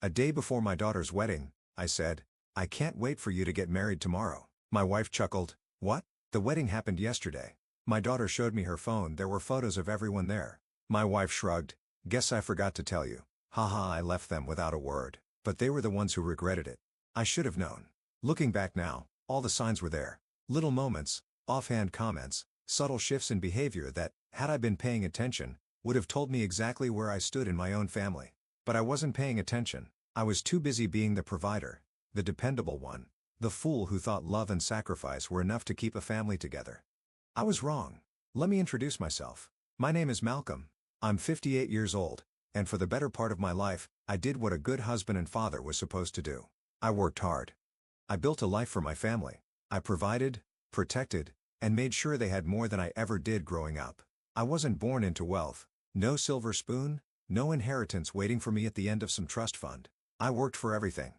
A day before my daughter's wedding, I said, "I can't wait for you to get married tomorrow." My wife chuckled, "What? The wedding happened yesterday." My daughter showed me her phone. There were photos of everyone there. My wife shrugged, "Guess I forgot to tell you." Haha, I left them without a word, but they were the ones who regretted it. I should have known. Looking back now, all the signs were there. Little moments, offhand comments, subtle shifts in behavior that, had I been paying attention, would have told me exactly where I stood in my own family. But I wasn't paying attention. I was too busy being the provider, the dependable one, the fool who thought love and sacrifice were enough to keep a family together. I was wrong. Let me introduce myself. My name is Malcolm. I'm 58 years old, and for the better part of my life, I did what a good husband and father was supposed to do. I worked hard. I built a life for my family. I provided, protected, and made sure they had more than I ever did growing up. I wasn't born into wealth. No silver spoon, no inheritance waiting for me at the end of some trust fund. I worked for everything.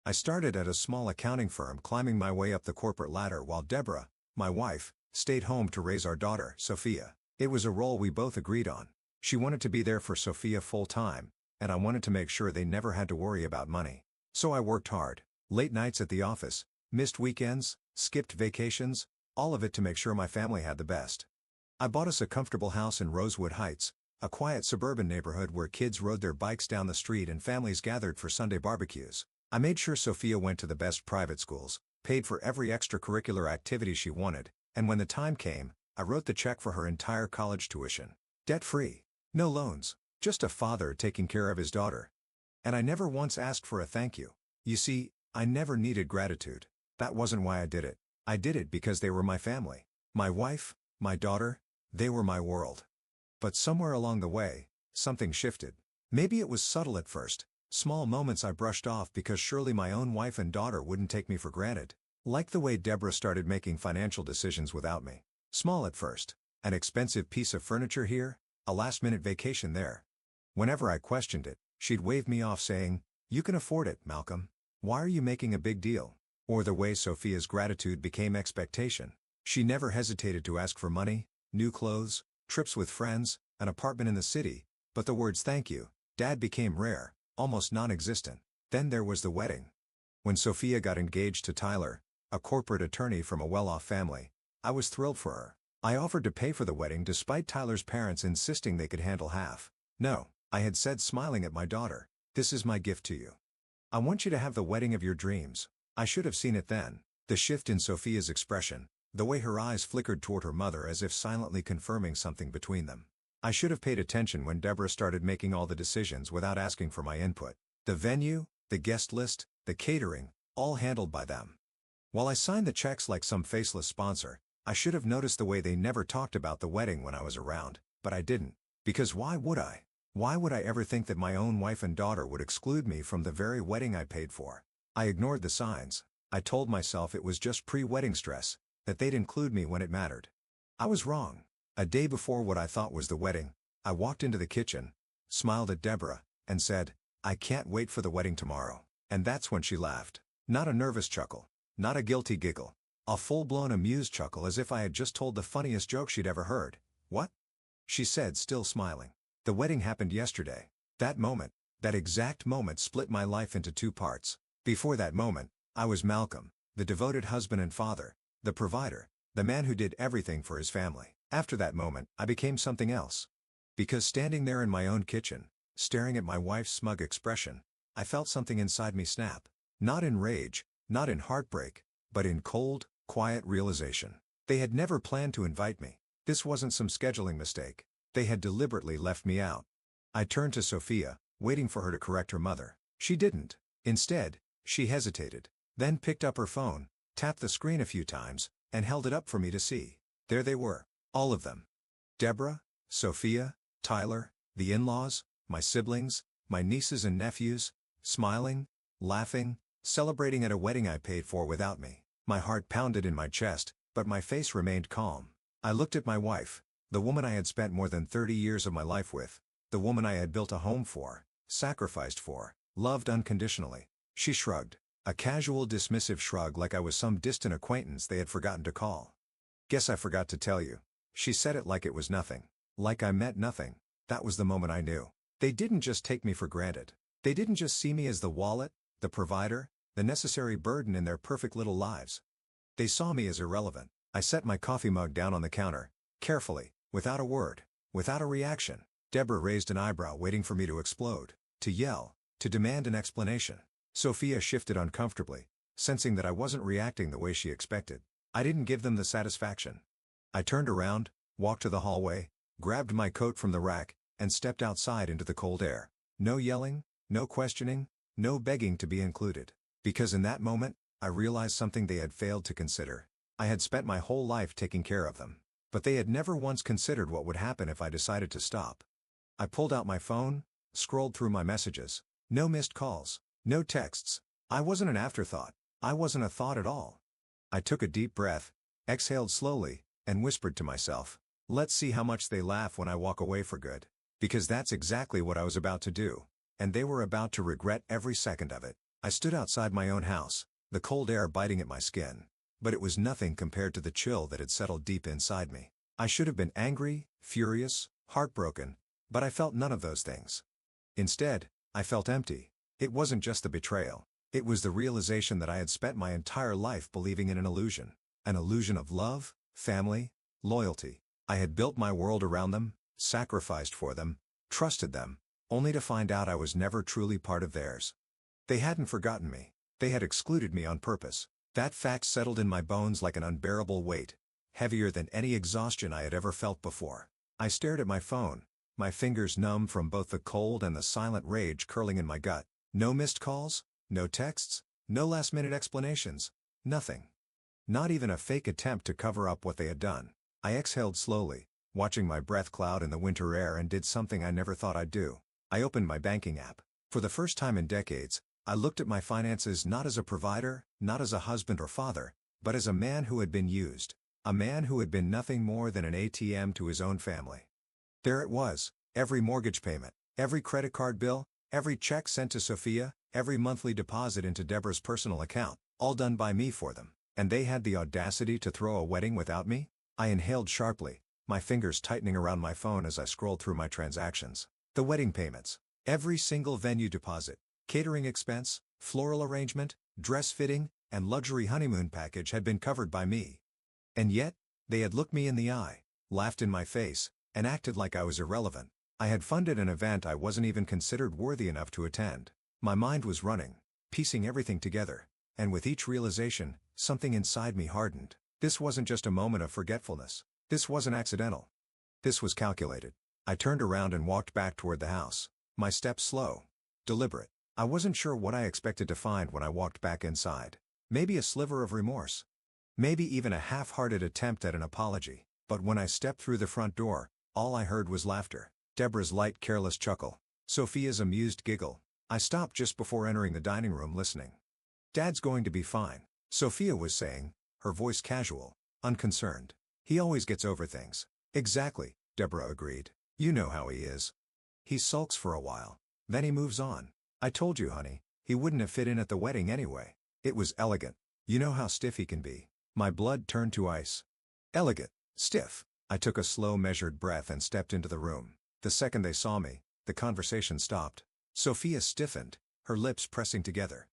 I started at a small accounting firm, climbing my way up the corporate ladder while Deborah, my wife, stayed home to raise our daughter, Sophia. It was a role we both agreed on. She wanted to be there for Sophia full time, and I wanted to make sure they never had to worry about money. So I worked hard. Late nights at the office, missed weekends, skipped vacations, all of it to make sure my family had the best. I bought us a comfortable house in Rosewood Heights, a quiet suburban neighborhood where kids rode their bikes down the street and families gathered for Sunday barbecues. I made sure Sophia went to the best private schools, paid for every extracurricular activity she wanted, and when the time came, I wrote the check for her entire college tuition. Debt-free. No loans. Just a father taking care of his daughter. And I never once asked for a thank you. You see, I never needed gratitude. That wasn't why I did it. I did it because they were my family. My wife, my daughter, they were my world. But somewhere along the way, something shifted. Maybe it was subtle at first. Small moments I brushed off because surely my own wife and daughter wouldn't take me for granted. Like the way Deborah started making financial decisions without me. Small at first. An expensive piece of furniture here, a last-minute vacation there. Whenever I questioned it, she'd wave me off saying, "You can afford it, Malcolm. Why are you making a big deal?" Or the way Sophia's gratitude became expectation. She never hesitated to ask for money, new clothes, trips with friends, an apartment in the city, but the words "thank you, Dad" became rare, almost non-existent. Then there was the wedding. When Sophia got engaged to Tyler, a corporate attorney from a well-off family, I was thrilled for her. I offered to pay for the wedding despite Tyler's parents insisting they could handle half. "No," I had said, smiling at my daughter, "this is my gift to you. I want you to have the wedding of your dreams." I should have seen it then. The shift in Sophia's expression, the way her eyes flickered toward her mother as if silently confirming something between them. I should have paid attention when Deborah started making all the decisions without asking for my input. The venue, the guest list, the catering, all handled by them. While I signed the checks like some faceless sponsor, I should have noticed the way they never talked about the wedding when I was around, but I didn't. Because why would I? Why would I ever think that my own wife and daughter would exclude me from the very wedding I paid for? I ignored the signs. I told myself it was just pre-wedding stress, that they'd include me when it mattered. I was wrong. A day before what I thought was the wedding, I walked into the kitchen, smiled at Deborah, and said, "I can't wait for the wedding tomorrow." And that's when she laughed. Not a nervous chuckle. Not a guilty giggle. A full-blown amused chuckle, as if I had just told the funniest joke she'd ever heard. "What?" she said, still smiling. "The wedding happened yesterday." That moment, that exact moment, split my life into two parts. Before that moment, I was Malcolm, the devoted husband and father, the provider, the man who did everything for his family. After that moment, I became something else. Because standing there in my own kitchen, staring at my wife's smug expression, I felt something inside me snap. Not in rage, not in heartbreak, but in cold, quiet realization. They had never planned to invite me. This wasn't some scheduling mistake. They had deliberately left me out. I turned to Sophia, waiting for her to correct her mother. She didn't. Instead, she hesitated, then picked up her phone, tapped the screen a few times, and held it up for me to see. There they were. All of them. Deborah, Sophia, Tyler, the in-laws, my siblings, my nieces and nephews, smiling, laughing, celebrating at a wedding I paid for without me. My heart pounded in my chest, but my face remained calm. I looked at my wife, the woman I had spent more than 30 years of my life with, the woman I had built a home for, sacrificed for, loved unconditionally. She shrugged. A casual, dismissive shrug, like I was some distant acquaintance they had forgotten to call. "Guess I forgot to tell you." She said it like it was nothing. Like I meant nothing. That was the moment I knew. They didn't just take me for granted. They didn't just see me as the wallet, the provider, the necessary burden in their perfect little lives. They saw me as irrelevant. I set my coffee mug down on the counter, carefully, without a word, without a reaction. Deborah raised an eyebrow waiting for me to explode, to yell, to demand an explanation. Sophia shifted uncomfortably, sensing that I wasn't reacting the way she expected. I didn't give them the satisfaction. I turned around, walked to the hallway, grabbed my coat from the rack, and stepped outside into the cold air. No yelling, no questioning, no begging to be included. Because in that moment, I realized something they had failed to consider. I had spent my whole life taking care of them. But they had never once considered what would happen if I decided to stop. I pulled out my phone, scrolled through my messages. No missed calls, no texts. I wasn't an afterthought. I wasn't a thought at all. I took a deep breath, exhaled slowly, and whispered to myself, let's see how much they laugh when I walk away for good. Because that's exactly what I was about to do. And they were about to regret every second of it. I stood outside my own house, the cold air biting at my skin. But it was nothing compared to the chill that had settled deep inside me. I should have been angry, furious, heartbroken, but I felt none of those things. Instead, I felt empty. It wasn't just the betrayal. It was the realization that I had spent my entire life believing in an illusion. An illusion of love, family, loyalty. I had built my world around them, sacrificed for them, trusted them, only to find out I was never truly part of theirs. They hadn't forgotten me. They had excluded me on purpose. That fact settled in my bones like an unbearable weight, heavier than any exhaustion I had ever felt before. I stared at my phone, my fingers numb from both the cold and the silent rage curling in my gut. No missed calls, no texts, no last-minute explanations, nothing. Not even a fake attempt to cover up what they had done. I exhaled slowly, watching my breath cloud in the winter air, and did something I never thought I'd do. I opened my banking app. For the first time in decades, I looked at my finances not as a provider, not as a husband or father, but as a man who had been used. A man who had been nothing more than an ATM to his own family. There it was, every mortgage payment, every credit card bill, every check sent to Sophia, every monthly deposit into Deborah's personal account, all done by me for them. And they had the audacity to throw a wedding without me? I inhaled sharply, my fingers tightening around my phone as I scrolled through my transactions. The wedding payments. Every single venue deposit, catering expense, floral arrangement, dress fitting, and luxury honeymoon package had been covered by me. And yet, they had looked me in the eye, laughed in my face, and acted like I was irrelevant. I had funded an event I wasn't even considered worthy enough to attend. My mind was running, piecing everything together, and with each realization, something inside me hardened. This wasn't just a moment of forgetfulness. This wasn't accidental. This was calculated. I turned around and walked back toward the house, my steps slow, deliberate. I wasn't sure what I expected to find when I walked back inside. Maybe a sliver of remorse. Maybe even a half-hearted attempt at an apology. But when I stepped through the front door, all I heard was laughter. Deborah's light, careless chuckle. Sophia's amused giggle. I stopped just before entering the dining room, listening. "Dad's going to be fine," Sophia was saying, her voice casual, unconcerned. "He always gets over things." "Exactly," Deborah agreed. "You know how he is. He sulks for a while. Then he moves on. I told you, honey, he wouldn't have fit in at the wedding anyway. It was elegant. You know how stiff he can be." My blood turned to ice. Elegant, stiff. I took a slow, measured breath and stepped into the room. The second they saw me, the conversation stopped. Sophia stiffened, her lips pressing together.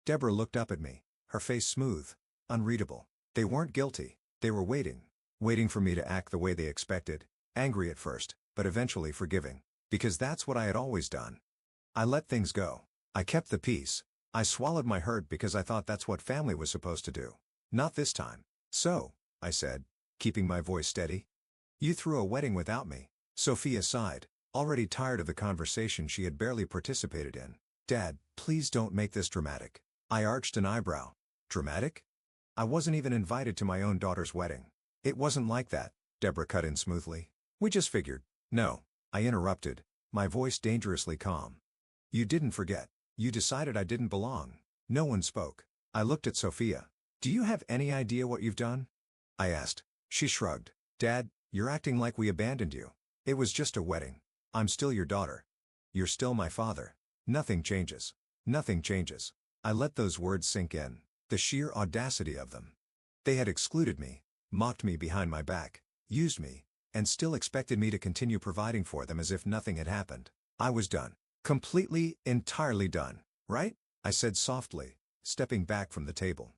Deborah looked up at me, her face smooth, unreadable. They weren't guilty. They were waiting for me to act the way they expected, angry at first, but eventually forgiving. Because that's what I had always done. I let things go. I kept the peace. I swallowed my hurt because I thought that's what family was supposed to do. Not this time. "So," I said, keeping my voice steady, "you threw a wedding without me." Sophia sighed, already tired of the conversation she had barely participated in. "Dad, please don't make this dramatic." I arched an eyebrow. Dramatic? I wasn't even invited to my own daughter's wedding. "It wasn't like that," Deborah cut in smoothly. "We just figured." "No," I interrupted, my voice dangerously calm. "You didn't forget. You decided I didn't belong." No one spoke. I looked at Sophia. "Do you have any idea what you've done?" I asked. She shrugged. "Dad, you're acting like we abandoned you. It was just a wedding. I'm still your daughter. You're still my father. Nothing changes. Nothing changes." I let those words sink in. The sheer audacity of them. They had excluded me, mocked me behind my back, used me, and still expected me to continue providing for them as if nothing had happened. I was done. Completely, entirely done, right? I said softly, stepping back from the table.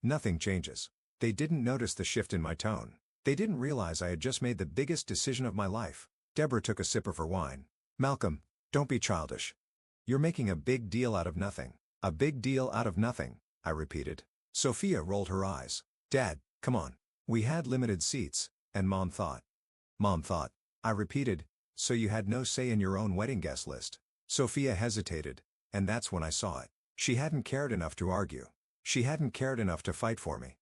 Nothing changes. They didn't notice the shift in my tone. They didn't realize I had just made the biggest decision of my life. Deborah took a sip of her wine. Malcolm, don't be childish. You're making a big deal out of nothing. A big deal out of nothing, I repeated. Sophia rolled her eyes. Dad, come on. We had limited seats, and Mom thought. Mom thought, I repeated, so you had no say in your own wedding guest list. Sophia hesitated, and that's when I saw it. She hadn't cared enough to argue. She hadn't cared enough to fight for me.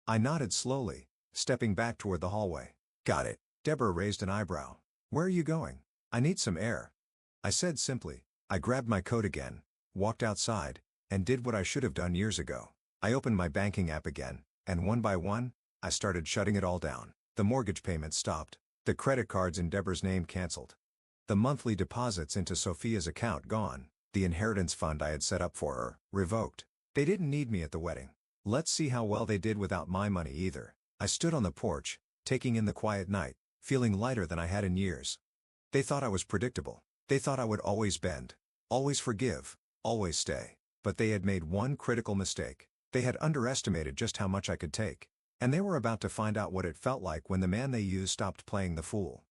I nodded slowly, stepping back toward the hallway. Got it. Deborah raised an eyebrow. Where are you going? I need some air. I said simply. I grabbed my coat again, walked outside, and did what I should have done years ago. I opened my banking app again, and one by one, I started shutting it all down. The mortgage payments stopped. The credit cards in Deborah's name canceled. The monthly deposits into Sophia's account gone. The inheritance fund I had set up for her, revoked. They didn't need me at the wedding. Let's see how well they did without my money either. I stood on the porch, taking in the quiet night, feeling lighter than I had in years. They thought I was predictable. They thought I would always bend, always forgive, always stay. But they had made one critical mistake. They had underestimated just how much I could take. And they were about to find out what it felt like when the man they used stopped playing the fool.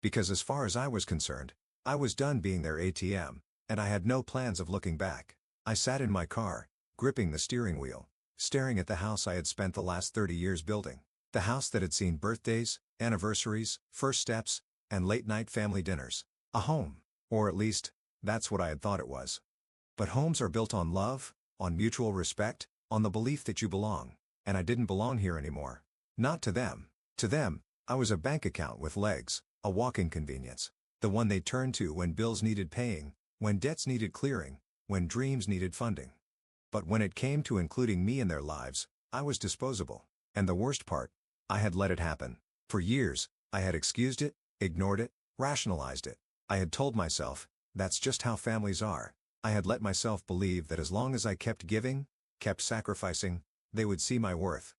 Because as far as I was concerned, I was done being their ATM, and I had no plans of looking back. I sat in my car, gripping the steering wheel, staring at the house I had spent the last 30 years building. The house that had seen birthdays, anniversaries, first steps, and late-night family dinners. A home. Or at least, that's what I had thought it was. But homes are built on love, on mutual respect, on the belief that you belong. And I didn't belong here anymore. Not to them. To them, I was a bank account with legs, a walking convenience. The one they turned to when bills needed paying, when debts needed clearing, when dreams needed funding. But when it came to including me in their lives, I was disposable. And the worst part, I had let it happen. For years, I had excused it, ignored it, rationalized it. I had told myself, that's just how families are. I had let myself believe that as long as I kept giving, kept sacrificing, they would see my worth.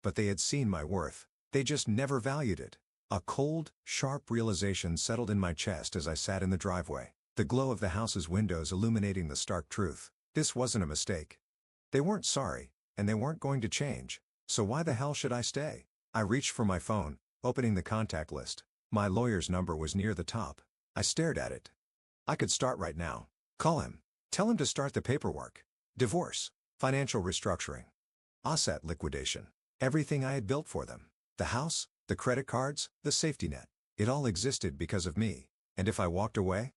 But they had seen my worth. They just never valued it. A cold, sharp realization settled in my chest as I sat in the driveway, the glow of the house's windows illuminating the stark truth. This wasn't a mistake. They weren't sorry, and they weren't going to change. So why the hell should I stay? I reached for my phone, opening the contact list. My lawyer's number was near the top. I stared at it. I could start right now. Call him. Tell him to start the paperwork. Divorce. Financial restructuring. Asset liquidation. Everything I had built for them. The house, the credit cards, the safety net. It all existed because of me. And if I walked away?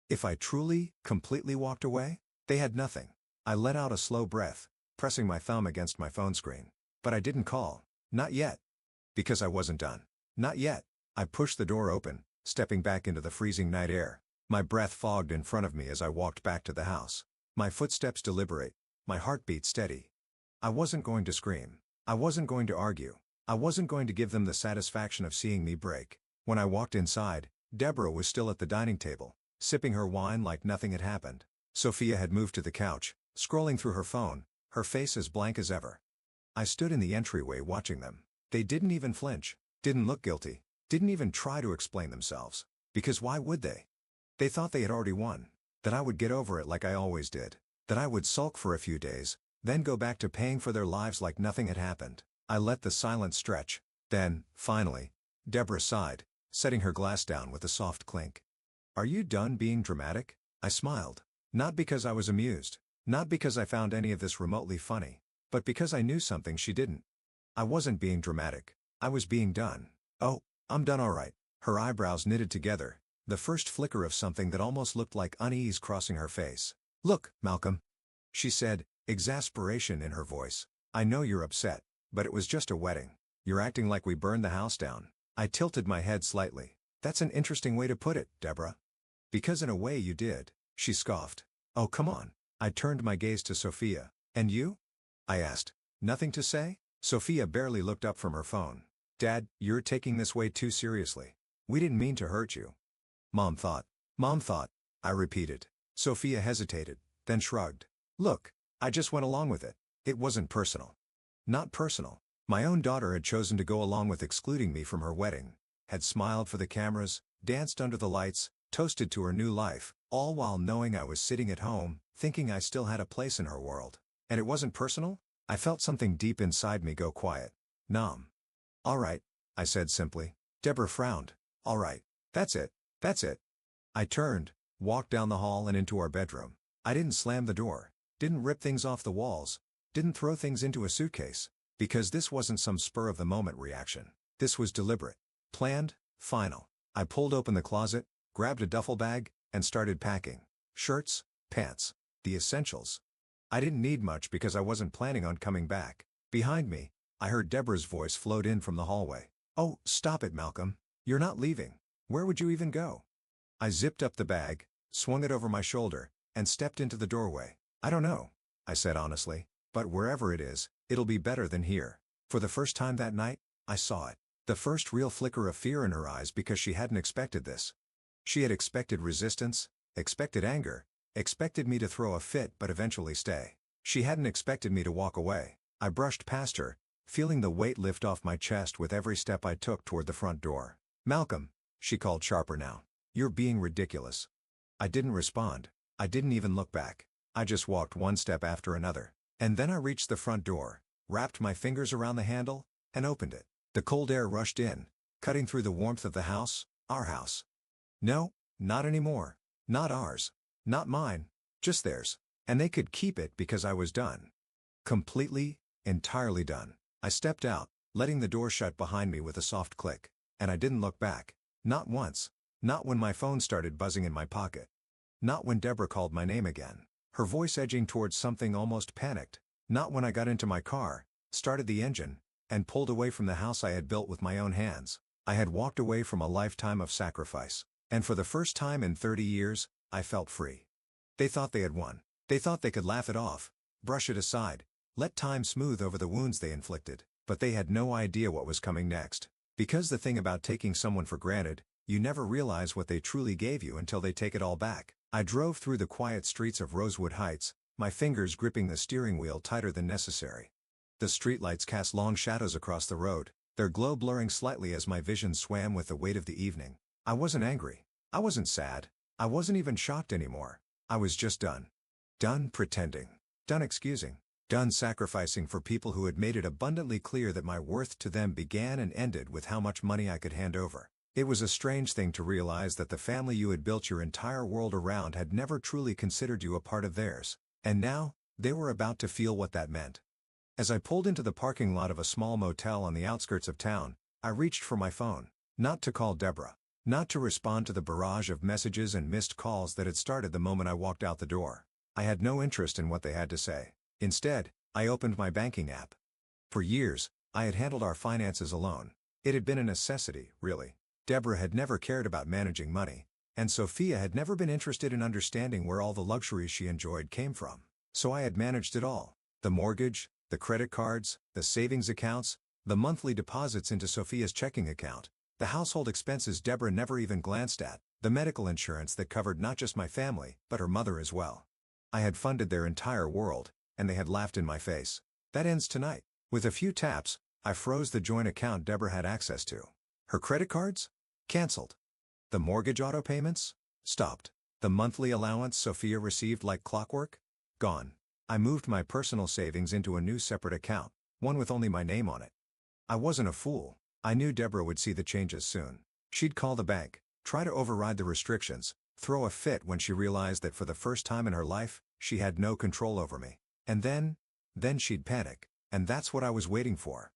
If I truly, completely walked away? They had nothing. I let out a slow breath, pressing my thumb against my phone screen. But I didn't call. Not yet. Because I wasn't done. Not yet. I pushed the door open, stepping back into the freezing night air. My breath fogged in front of me as I walked back to the house. My footsteps deliberate, my heartbeat steady. I wasn't going to scream. I wasn't going to argue. I wasn't going to give them the satisfaction of seeing me break. When I walked inside, Deborah was still at the dining table, sipping her wine like nothing had happened. Sophia had moved to the couch, scrolling through her phone, her face as blank as ever. I stood in the entryway watching them. They didn't even flinch, didn't look guilty, didn't even try to explain themselves. Because why would they? They thought they had already won. That I would get over it like I always did. That I would sulk for a few days, then go back to paying for their lives like nothing had happened. I let the silence stretch. Then, finally, Deborah sighed, setting her glass down with a soft clink. Are you done being dramatic? I smiled. Not because I was amused. Not because I found any of this remotely funny. But because I knew something she didn't. I wasn't being dramatic. I was being done. Oh, I'm done all right. Her eyebrows knitted together, the first flicker of something that almost looked like unease crossing her face. Look, Malcolm, she said, exasperation in her voice. I know you're upset, but it was just a wedding. You're acting like we burned the house down. I tilted my head slightly. That's an interesting way to put it, Deborah. Because in a way you did, she scoffed. Oh, come on. I turned my gaze to Sophia. And you? I asked. Nothing to say? Sophia barely looked up from her phone. Dad, you're taking this way too seriously. We didn't mean to hurt you. Mom thought. Mom thought, I repeated. Sophia hesitated, then shrugged. Look, I just went along with it. It wasn't personal. Not personal. My own daughter had chosen to go along with excluding me from her wedding, had smiled for the cameras, danced under the lights, toasted to her new life, all while knowing I was sitting at home, thinking I still had a place in her world. And it wasn't personal? I felt something deep inside me go quiet. Numb. "All right," I said simply. Deborah frowned. "All right. That's it. That's it." I turned, walked down the hall and into our bedroom. I didn't slam the door, didn't rip things off the walls, didn't throw things into a suitcase, because this wasn't some spur-of-the-moment reaction. This was deliberate, planned, final. I pulled open the closet, grabbed a duffel bag, and started packing. Shirts, pants, the essentials. I didn't need much because I wasn't planning on coming back. Behind me, I heard Deborah's voice float in from the hallway. "Oh, stop it, Malcolm. You're not leaving. Where would you even go?" I zipped up the bag, swung it over my shoulder, and stepped into the doorway. "I don't know," I said honestly, "but wherever it is, it'll be better than here." For the first time that night, I saw it. The first real flicker of fear in her eyes because she hadn't expected this. She had expected resistance, expected anger, expected me to throw a fit but eventually stay. She hadn't expected me to walk away. I brushed past her, feeling the weight lift off my chest with every step I took toward the front door. "Malcolm," she called sharper now. "You're being ridiculous." I didn't respond. I didn't even look back. I just walked one step after another. And then I reached the front door, wrapped my fingers around the handle, and opened it. The cold air rushed in, cutting through the warmth of the house, our house. No, not anymore. Not ours. Not mine. Just theirs. And they could keep it because I was done. Completely, entirely done. I stepped out, letting the door shut behind me with a soft click. And I didn't look back. Not once. Not when my phone started buzzing in my pocket. Not when Deborah called my name again, her voice edging towards something almost panicked. Not when I got into my car, started the engine, and pulled away from the house I had built with my own hands. I had walked away from a lifetime of sacrifice. And for the first time in 30 years, I felt free. They thought they had won. They thought they could laugh it off, brush it aside, let time smooth over the wounds they inflicted. But they had no idea what was coming next. Because the thing about taking someone for granted, you never realize what they truly gave you until they take it all back. I drove through the quiet streets of Rosewood Heights, my fingers gripping the steering wheel tighter than necessary. The streetlights cast long shadows across the road, their glow blurring slightly as my vision swam with the weight of the evening. I wasn't angry. I wasn't sad. I wasn't even shocked anymore. I was just done. Done pretending. Done excusing. Done sacrificing for people who had made it abundantly clear that my worth to them began and ended with how much money I could hand over. It was a strange thing to realize that the family you had built your entire world around had never truly considered you a part of theirs. And now, they were about to feel what that meant. As I pulled into the parking lot of a small motel on the outskirts of town, I reached for my phone. Not to call Deborah. Not to respond to the barrage of messages and missed calls that had started the moment I walked out the door. I had no interest in what they had to say. Instead, I opened my banking app. For years, I had handled our finances alone. It had been a necessity, really. Deborah had never cared about managing money, and Sophia had never been interested in understanding where all the luxuries she enjoyed came from. So I had managed it all. The mortgage, the credit cards, the savings accounts, the monthly deposits into Sophia's checking account, the household expenses Deborah never even glanced at, the medical insurance that covered not just my family, but her mother as well. I had funded their entire world, and they had laughed in my face. That ends tonight. With a few taps, I froze the joint account Deborah had access to. Her credit cards? Cancelled. The mortgage auto payments? Stopped. The monthly allowance Sophia received like clockwork? Gone. I moved my personal savings into a new separate account, one with only my name on it. I wasn't a fool. I knew Deborah would see the changes soon. She'd call the bank, try to override the restrictions, throw a fit when she realized that for the first time in her life, she had no control over me. And then she'd panic. And that's what I was waiting for.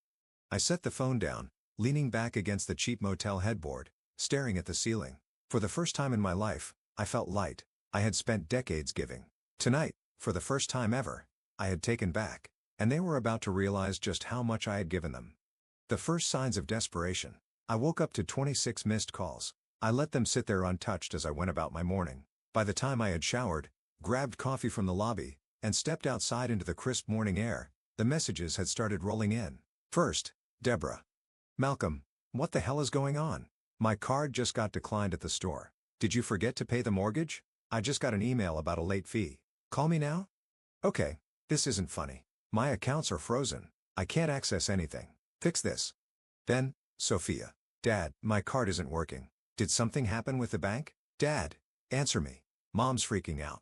I set the phone down, leaning back against the cheap motel headboard, staring at the ceiling. For the first time in my life, I felt light. I had spent decades giving. Tonight, for the first time ever, I had taken back. And they were about to realize just how much I had given them. The first signs of desperation. I woke up to 26 missed calls. I let them sit there untouched as I went about my morning. By the time I had showered, grabbed coffee from the lobby, and stepped outside into the crisp morning air, the messages had started rolling in. First, Deborah. Malcolm, what the hell is going on? My card just got declined at the store. Did you forget to pay the mortgage? I just got an email about a late fee. Call me now? Okay, this isn't funny. My accounts are frozen. I can't access anything. Fix this. Then, Sophia. Dad, my card isn't working. Did something happen with the bank? Dad, answer me. Mom's freaking out.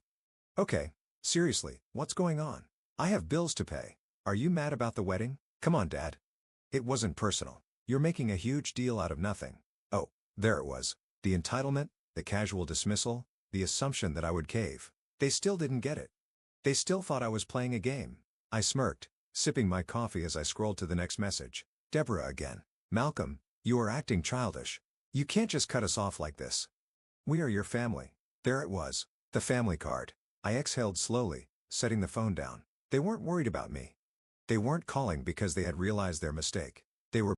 Okay, seriously, what's going on? I have bills to pay. Are you mad about the wedding? Come on, Dad. It wasn't personal. You're making a huge deal out of nothing. Oh, there it was. The entitlement, the casual dismissal, the assumption that I would cave. They still didn't get it. They still thought I was playing a game. I smirked, sipping my coffee as I scrolled to the next message. Deborah again. Malcolm, you are acting childish. You can't just cut us off like this. We are your family. There it was. The family card. I exhaled slowly, setting the phone down. They weren't worried about me. They weren't calling because they had realized their mistake.